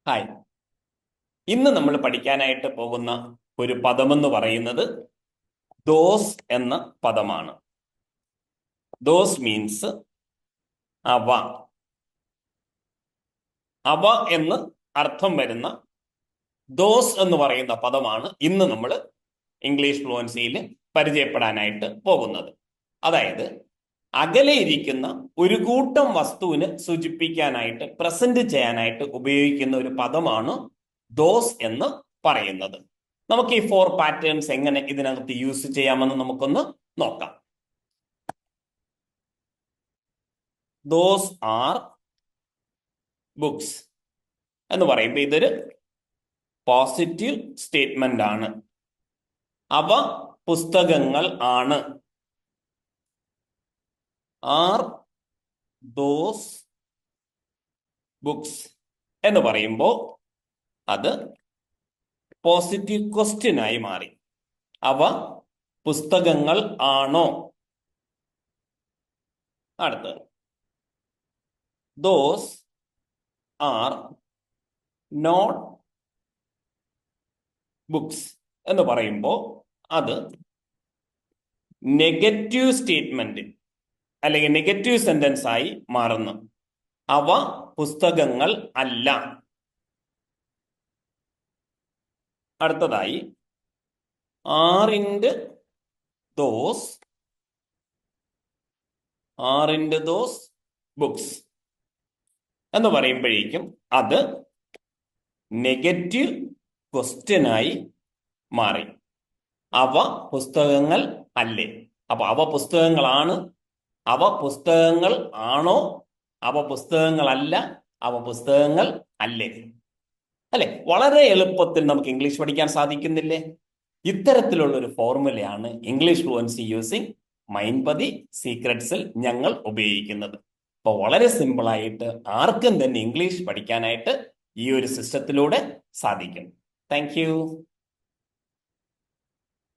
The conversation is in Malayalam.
ഹായ്. ഇന്ന് നമ്മൾ പഠിക്കാനായിട്ട് പോകുന്ന ഒരു പദമെന്ന് പറയുന്നത് ദോസ് എന്ന പദമാണ്. ദോസ് മീൻസ് അവ. അവ എന്ന് അർത്ഥം വരുന്ന ദോസ് എന്ന് പറയുന്ന പദമാണ് ഇന്ന് നമ്മൾ ഇംഗ്ലീഷ് ഫ്ലുവൻസിയിൽ പരിചയപ്പെടാനായിട്ട് പോകുന്നത്. അതായത് അകലെ ഇരിക്കുന്ന ഒരു കൂട്ടം വസ്തുവിന് സൂചിപ്പിക്കാനായിട്ട് പ്രസന്റ് ചെയ്യാനായിട്ട് ഉപയോഗിക്കുന്ന ഒരു പദമാണ് ദോസ് എന്ന് പറയുന്നത്. നമുക്ക് ഈ 4 പാറ്റേൺസ് എങ്ങനെ ഇതിനകത്ത് യൂസ് ചെയ്യാമെന്ന് നമുക്കൊന്ന് നോക്കാം. ദോസ് ആർ ബുക്സ് എന്ന് പറയുമ്പോൾ ഇതൊരു പോസിറ്റീവ് സ്റ്റേറ്റ്മെന്റ് ആണ്. അവ പുസ്തകങ്ങൾ ആണ്. ആർ ദോസ് ബുക്സ് എന്ന് പറയുമ്പോൾ അത് പോസിറ്റീവ് ക്വസ്റ്റ്യൻ ആയി മാറി. അവ പുസ്തകങ്ങൾ ആണോ? അടുത്തത് ദോസ് ആർ നോട്ട് ബുക്സ് എന്ന് പറയുമ്പോൾ അത് നെഗറ്റീവ് സ്റ്റേറ്റ്മെന്റ് അല്ലെങ്കിൽ നെഗറ്റീവ് സെന്റൻസ് ആയി മാറുന്നു. അവ പുസ്തകങ്ങൾ അല്ല. അടുത്തതായി ആറിൻ്റെ ദോസ് ബുക്സ് എന്ന് പറയുമ്പോഴേക്കും അത് നെഗറ്റീവ് ക്വസ്റ്റ്യനായി മാറി. അവ പുസ്തകങ്ങൾ അല്ലേ? അപ്പൊ അവ പുസ്തകങ്ങളാണ്, അവ പുസ്തകങ്ങൾ ആണോ, അവ പുസ്തകങ്ങളല്ല, അവ പുസ്തകങ്ങൾ അല്ലേ? അല്ലെ? വളരെ എളുപ്പത്തിൽ നമുക്ക് ഇംഗ്ലീഷ് പഠിക്കാൻ സാധിക്കുന്നില്ലേ? ഇത്തരത്തിലുള്ള ഒരു ഫോർമുലയാണ് ഇംഗ്ലീഷ് ഫ്ലുവൻസി യൂസിങ് മൈൻപതി സീക്രട്സിൽ ഞങ്ങൾ ഉപയോഗിക്കുന്നത്. അപ്പൊ വളരെ സിമ്പിൾ ആയിട്ട് ആർക്കും തന്നെ ഇംഗ്ലീഷ് പഠിക്കാനായിട്ട് ഈ ഒരു സിസ്റ്റത്തിലൂടെ സാധിക്കും. താങ്ക്